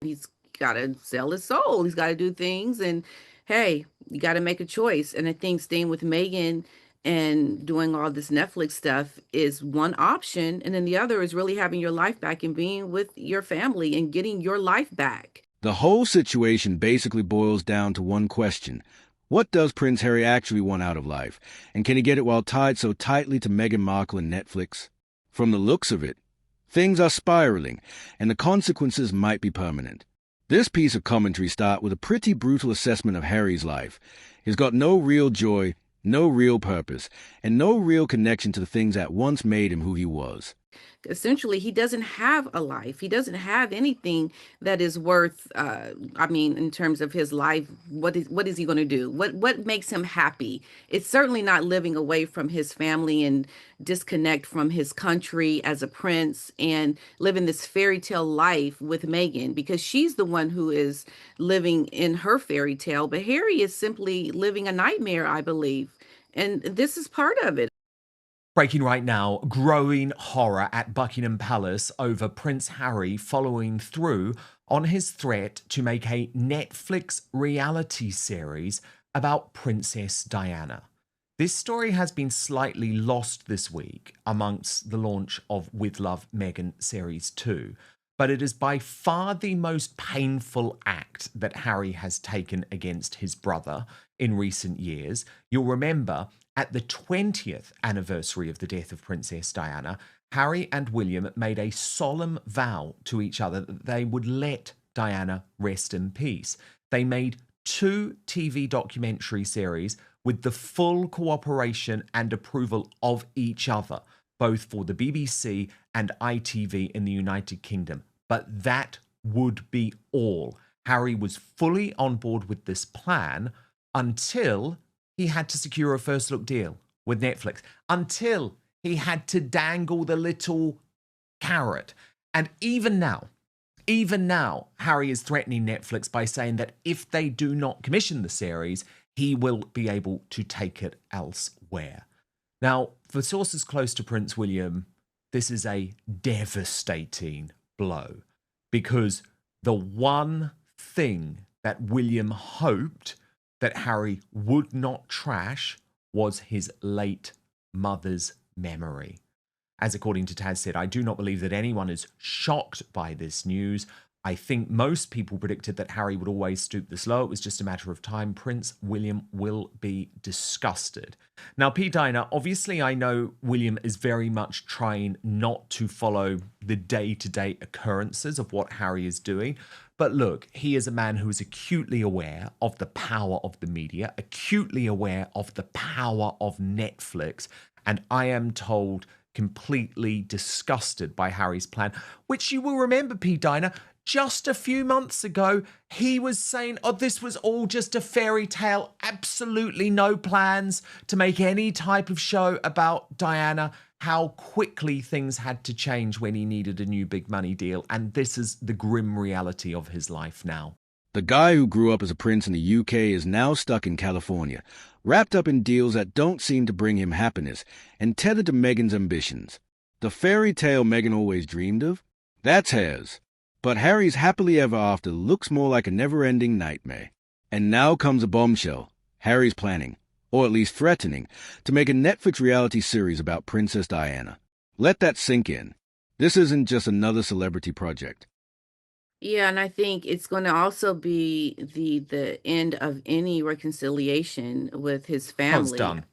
He's got to sell his soul. He's got to do things. And hey, you got to make a choice. And I think staying with Megan and doing all this Netflix stuff is one option. And then the other is really having your life back and being with your family and getting your life back. The whole situation basically boils down to one question. What does Prince Harry actually want out of life? And can he get it while tied so tightly to Meghan Markle and Netflix? From the looks of it, things are spiraling, and the consequences might be permanent. This piece of commentary starts with a pretty brutal assessment of Harry's life. He's got no real joy, no real purpose, and no real connection to the things that once made him who he was. Essentially, he doesn't have a life. He doesn't have anything that is worth, I mean, in terms of his life, what is he going to do? What makes him happy? It's certainly not living away from his family and disconnect from his country as a prince and living this fairy tale life with Meghan, because she's the one who is living in her fairy tale, but Harry is simply living a nightmare, I believe. And this is part of it. Breaking right now, growing horror at Buckingham Palace over Prince Harry following through on his threat to make a Netflix reality series about Princess Diana. This story has been slightly lost this week amongst the launch of With Love, Meghan Series 2, but it is by far the most painful act that Harry has taken against his brother in recent years. You'll remember at the 20th anniversary of the death of Princess Diana, Harry and William made a solemn vow to each other that they would let Diana rest in peace. They made 2 TV documentary series with the full cooperation and approval of each other, both for the BBC and ITV in the United Kingdom. But that would be all. Harry was fully on board with this plan until he had to secure a first look deal with Netflix, until he had to dangle the little carrot. And even now, Harry is threatening Netflix by saying that if they do not commission the series, he will be able to take it elsewhere. Now, for sources close to Prince William, this is a devastating blow, because the one thing that William hoped that Harry would not trash was his late mother's memory. As according to Taz said, I do not believe that anyone is shocked by this news. I think most people predicted that Harry would always stoop this low. It was just a matter of time. Prince William will be disgusted. Now, P. Dinah, obviously I know William is very much trying not to follow the day-to-day occurrences of what Harry is doing. But look, he is a man who is acutely aware of the power of the media, acutely aware of the power of Netflix, and I am told completely disgusted by Harry's plan, which you will remember, P. Dinah, just a few months ago, he was saying, oh, this was all just a fairy tale, absolutely no plans to make any type of show about Diana. How quickly things had to change when he needed a new big money deal. And this is the grim reality of his life now. The guy who grew up as a prince in the UK is now stuck in California, wrapped up in deals that don't seem to bring him happiness, and tethered to Meghan's ambitions. The fairy tale Meghan always dreamed of? That's hers. But Harry's happily ever after looks more like a never-ending nightmare. And now comes a bombshell. Harry's planning, or at least threatening, to make a Netflix reality series about Princess Diana. Let that sink in. This isn't just another celebrity project. Yeah, and I think it's going to also be the end of any reconciliation with his Oh, it's family. done.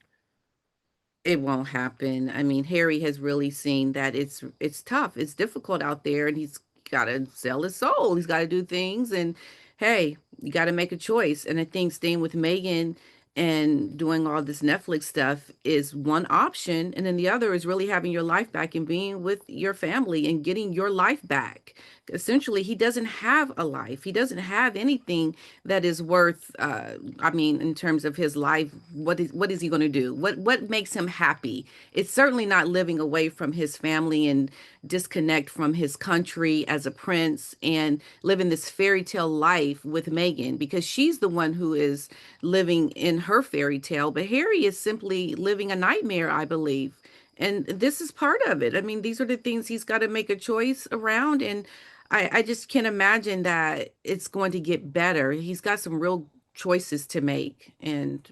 It won't happen. I mean, Harry has really seen that it's tough, it's difficult out there, and he's got to sell his soul. He's got to do things, and hey, you got to make a choice. And I think staying with Megan and doing all this Netflix stuff is one option, and then the other is really having your life back and being with your family and getting your life back. Essentially, he doesn't have a life. He doesn't have anything that is worth, I mean, in terms of his life, what is he going to do? What makes him happy? It's certainly not living away from his family and disconnect from his country as a prince and living this fairy tale life with Meghan, because she's the one who is living in her fairy tale, but Harry is simply living a nightmare, I believe. And this is part of it. I mean, these are the things he's got to make a choice around. And I just can't imagine that it's going to get better. He's got some real choices to make, and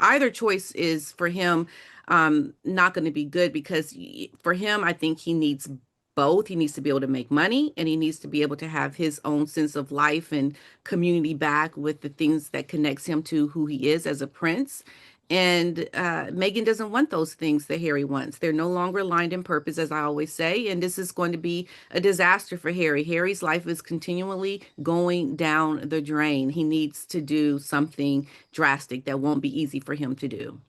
either choice is for him not going to be good because for him, I think he needs both. He needs to be able to make money and he needs to be able to have his own sense of life and community back with the things that connects him to who he is as a prince. And Megan doesn't want those things that Harry wants. They're no longer aligned in purpose, as I always say. And this is going to be a disaster for Harry. Harry's life is continually going down the drain. He needs to do something drastic that won't be easy for him to do.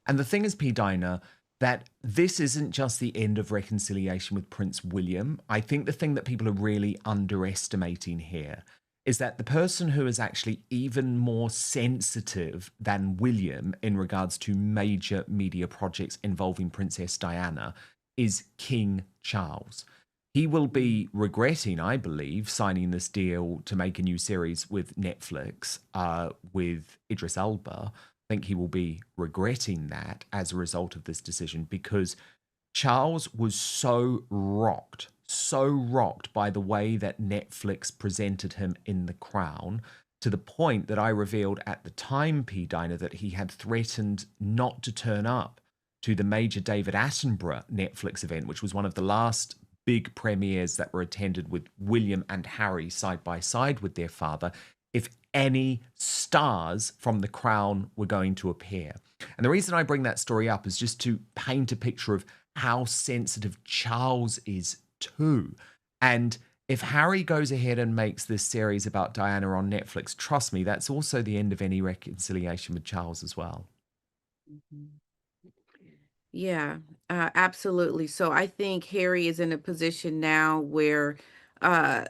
And the thing is, P. Diner, that this isn't just the end of reconciliation with Prince William. I think the thing that people are really underestimating here is that the person who is actually even more sensitive than William in regards to major media projects involving Princess Diana is King Charles. He will be regretting, I believe, signing this deal to make a new series with Netflix with Idris Elba. I think he will be regretting that as a result of this decision because Charles was so rocked by the way that Netflix presented him in The Crown, to the point that I revealed at the time, P. Diner, that he had threatened not to turn up to the major David Attenborough Netflix event, which was one of the last big premieres that were attended with William and Harry side by side with their father, if any stars from The Crown were going to appear. And the reason I bring that story up is just to paint a picture of how sensitive Charles is too. And if Harry goes ahead and makes this series about Diana on Netflix, trust me, that's also the end of any reconciliation with Charles as well. Mhm. Yeah, absolutely. So I think Harry is in a position now where uh,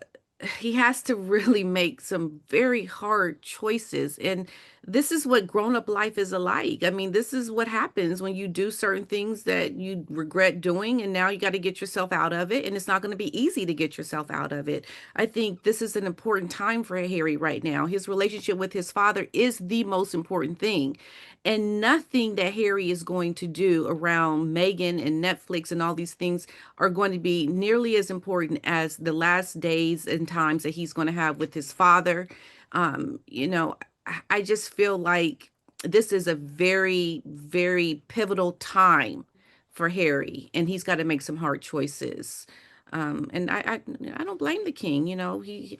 he has to really make some very hard choices. And this is what grown-up life is alike. I mean, this is what happens when you do certain things that you regret doing, and now you got to get yourself out of it. And it's not going to be easy to get yourself out of it. I think this is an important time for Harry right now. His relationship with his father is the most important thing. And nothing that Harry is going to do around Meghan and Netflix and all these things are going to be nearly as important as the last days and times that he's going to have with his father. I just feel like this is a very, very pivotal time for Harry, and he's got to make some hard choices. And I don't blame the king.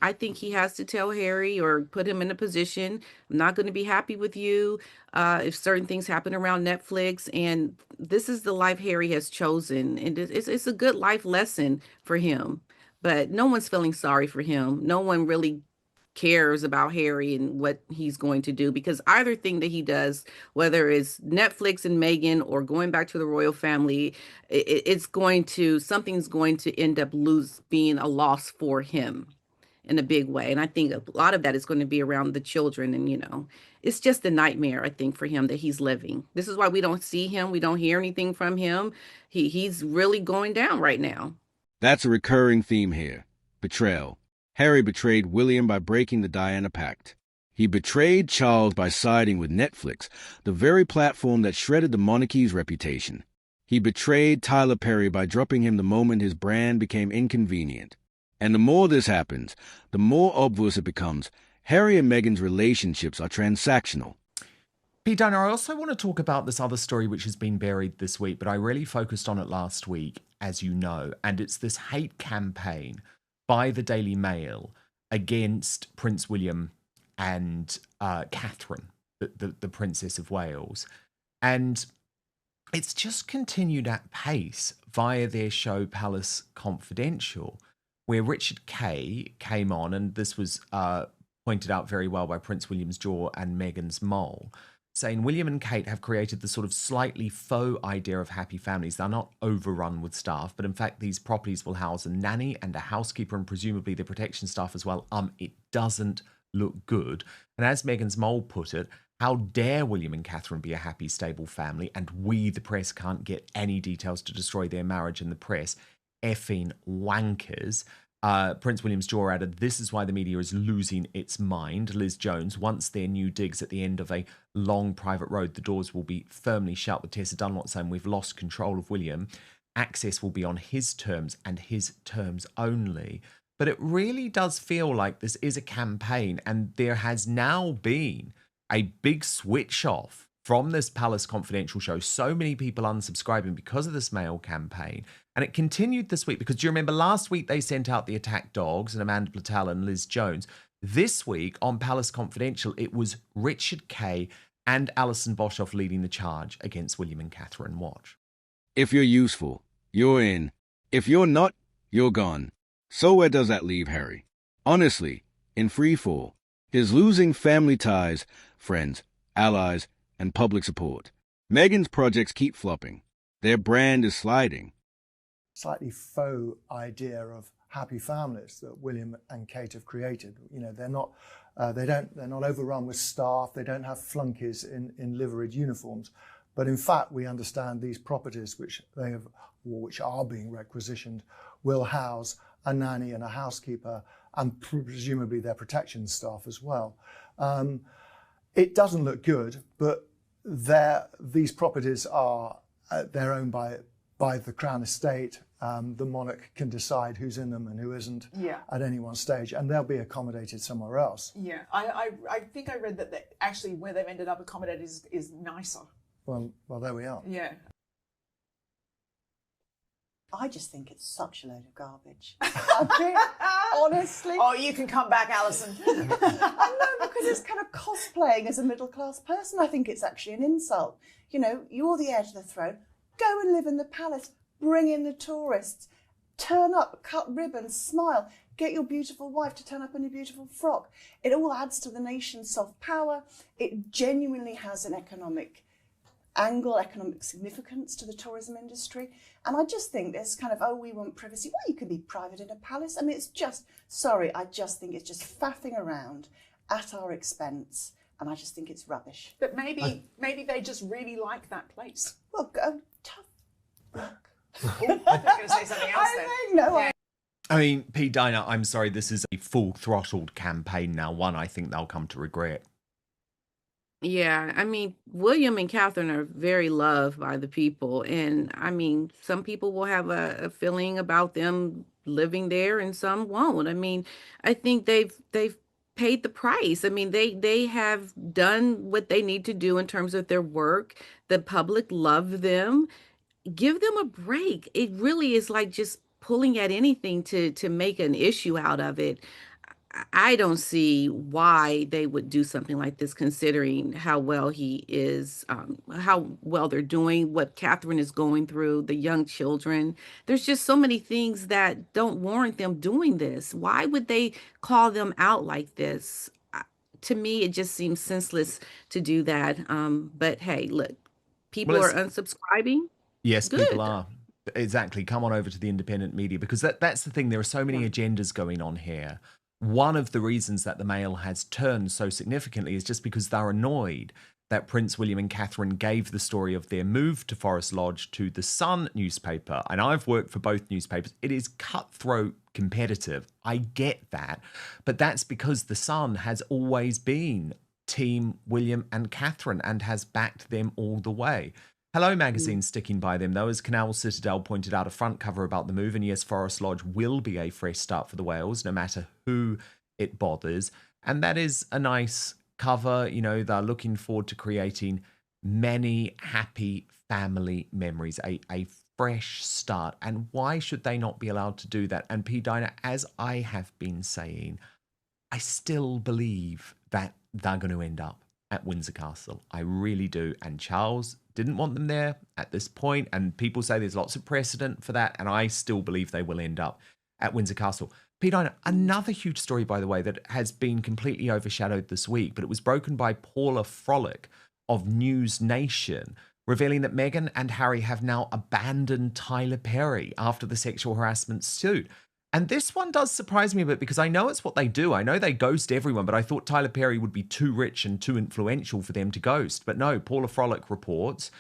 I think he has to tell Harry or put him in a position. I'm not going to be happy with you if certain things happen around Netflix. And this is the life Harry has chosen, and it's a good life lesson for him. But no one's feeling sorry for him. No one really cares about Harry and what he's going to do because either thing that he does, whether it's Netflix and Megan or going back to the royal family, it's going to something's going to end up being a loss for him in a big way. And I think a lot of that is going to be around the children. And it's just a nightmare, I think, for him that he's living. This is why we don't see him, we don't hear anything from him. He's really going down right now. That's a recurring theme here. Betrayal. Harry betrayed William by breaking the Diana Pact. He betrayed Charles by siding with Netflix, the very platform that shredded the monarchy's reputation. He betrayed Tyler Perry by dropping him the moment his brand became inconvenient. And the more this happens, the more obvious it becomes. Harry and Meghan's relationships are transactional. Pete Diner, I also want to talk about this other story which has been buried this week, but I really focused on it last week, as you know, and it's this hate campaign by the Daily Mail against Prince William and Catherine, the Princess of Wales. And it's just continued at pace via their show Palace Confidential, where Richard Kay came on, and this was pointed out very well by Prince William's jaw and Meghan's mole, saying William and Kate have created the sort of slightly faux idea of happy families. They're not overrun with staff, but in fact, these properties will house a nanny and a housekeeper and presumably the protection staff as well. It doesn't look good. And as Meghan's mole put it, how dare William and Catherine be a happy, stable family, and we, the press, can't get any details to destroy their marriage in the press? Effing wankers. Prince William's jaw added, this is why the media is losing its mind. Liz Jones, once their new digs at the end of a long private road, the doors will be firmly shut, with Tessa Dunlop saying, we've lost control of William. Access will be on his terms and his terms only. But it really does feel like this is a campaign, and there has now been a big switch off from this Palace Confidential show. So many people unsubscribing because of this Mail campaign. And it continued this week because do you remember last week they sent out the attack dogs and Amanda Platel and Liz Jones? This week on Palace Confidential, it was Richard Kay and Alison Boshoff leading the charge against William and Catherine. Watch. If you're useful, you're in. If you're not, you're gone. So where does that leave Harry? Honestly, in free fall. He's losing family ties, friends, allies, and public support. Meghan's projects keep flopping. Their brand is sliding. Slightly faux idea of happy families that William and Kate have created. You know, they're not overrun with staff. They don't have flunkies in liveried uniforms. But in fact, we understand these properties which they have, or which are being requisitioned, will house a nanny and a housekeeper and presumably their protection staff as well. It doesn't look good, but these properties are they're owned by the Crown Estate. The monarch can decide who's in them and who isn't at any one stage, and they'll be accommodated somewhere else. Yeah, I think I read that actually where they've ended up accommodated is nicer. Well, there we are. Yeah. I just think it's such a load of garbage. Honestly. Oh, you can come back, Alison. I know, because it's kind of cosplaying as a middle-class person. I think it's actually an insult. You know, you're the heir to the throne. Go and live in the palace. Bring in the tourists. Turn up, cut ribbons, smile. Get your beautiful wife to turn up in a beautiful frock. It all adds to the nation's soft power. It genuinely has an economic angle, economic significance to the tourism industry. And I just think there's kind of, oh, we want privacy. Well, you can be private in a palace. I mean, it's just, sorry, I just think it's just faffing around at our expense. And I just think it's rubbish. But maybe they just really like that place. Well, go tough luck. Oh, I was going to say something else then. No, Yeah. I mean, P. Dinah, I'm sorry, this is a full-throttled campaign now, one I think they'll come to regret. Yeah, I mean, William and Catherine are very loved by the people. And I mean, some people will have a feeling about them living there and some won't. I mean, I think they've paid the price. I mean, they have done what they need to do in terms of their work. The public love them. Give them a break. It really is like just pulling at anything to make an issue out of it. I don't see why they would do something like this, considering how well he is, how well they're doing, what Catherine is going through, the young children. There's just so many things that don't warrant them doing this. Why would they call them out like this? To me, it just seems senseless to do that. But hey, look, people Well, are unsubscribing. yes, Good. people are. Exactly. Come on over to the independent media because that's the thing. There are so many agendas going on here. One of the reasons that the Mail has turned so significantly is just because they're annoyed that Prince William and Catherine gave the story of their move to Forest Lodge to the Sun newspaper. And I've worked for both newspapers. It is cutthroat competitive. I get that. But that's because the Sun has always been Team William and Catherine and has backed them all the way. Hello Magazine sticking by them, though, as Canal Citadel pointed out a front cover about the move. And yes, Forest Lodge will be a fresh start for the Wales, no matter who it bothers. And that is a nice cover. You know, they're looking forward to creating many happy family memories, a fresh start. And why should they not be allowed to do that? And P. Dinah, as I have been saying, I still believe that they're going to end up at Windsor Castle. I really do. And Charles didn't want them there at this point, and people say there's lots of precedent for that, and I still believe they will end up at Windsor Castle. Pete, another huge story, by the way, that has been completely overshadowed this week, but it was broken by Paula Frolick of News Nation, revealing that Meghan and Harry have now abandoned Tyler Perry after the sexual harassment suit. And this one does surprise me a bit because I know it's what they do. I know they ghost everyone, but I thought Tyler Perry would be too rich and too influential for them to ghost. But no, Paula Frolick reports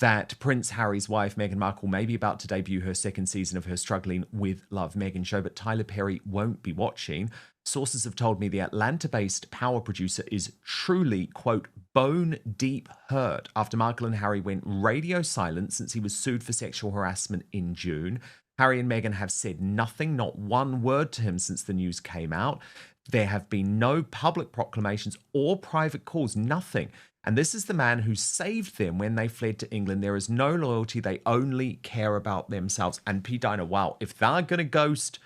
that Prince Harry's wife, Meghan Markle, may be about to debut her second season of her Struggling with Love Meghan show, but Tyler Perry won't be watching. Sources have told me the Atlanta-based power producer is truly, quote, bone deep hurt after Markle and Harry went radio silent since he was sued for sexual harassment in June. Harry and Meghan have said nothing, not one word to him since the news came out. There have been no public proclamations or private calls, nothing. And this is the man who saved them when they fled to England. There is no loyalty. They only care about themselves. And P. Diner, wow, if they're going to ghost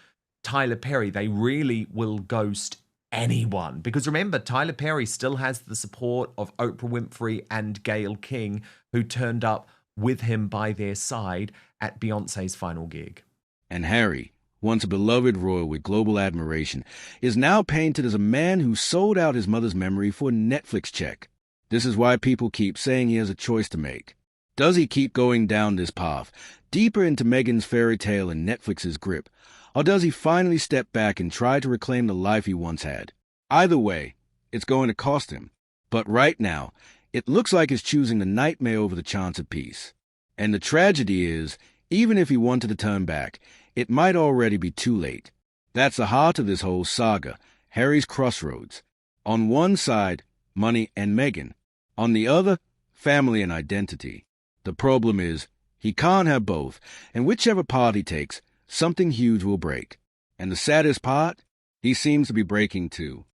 Tyler Perry, they really will ghost anyone. Because remember, Tyler Perry still has the support of Oprah Winfrey and Gayle King, who turned up with him by their side at Beyonce's final gig. And Harry, once a beloved royal with global admiration, is now painted as a man who sold out his mother's memory for a Netflix check. This is why people keep saying he has a choice to make. Does he keep going down this path, deeper into Meghan's fairy tale and Netflix's grip, or does he finally step back and try to reclaim the life he once had? Either way, it's going to cost him. But right now, it looks like he's choosing the nightmare over the chance of peace. And the tragedy is, even if he wanted to turn back, it might already be too late. That's the heart of this whole saga, Harry's crossroads. On one side, money and Meghan. On the other, family and identity. The problem is, he can't have both, and whichever path he takes, something huge will break. And the saddest part? He seems to be breaking too.